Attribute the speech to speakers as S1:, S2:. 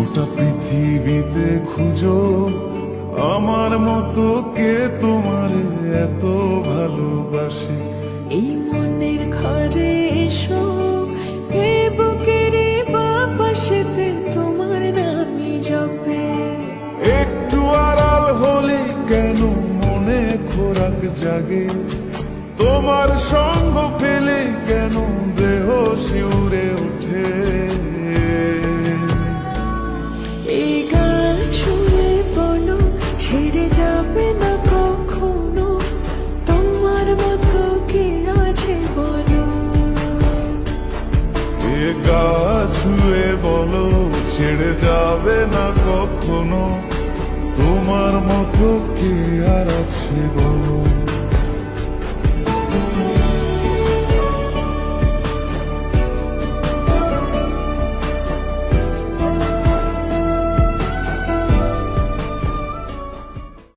S1: গোটা পৃথিবীতে খুঁজো আমার মতো কে তোমার এত ভালোবাসে।
S2: এই মনের ঘরে এসো, এ বুকের বাপাশেতে তোমার নামই জপে।
S1: একটু আড়াল হলে কেন মনে খোরাক জাগে, তোমার সঙ্গ পেলে কেন দেহ শিউরে ওঠে।
S2: এই গান ছুঁয়ে বলো ছেড়ে যাবে না কখনো, তোমার মতো কে আছে বলো।
S1: এ গা ছুঁয়ে বলো ছেড়ে যাবে না কখনো, তোমার মতো কে আর আছে বলো।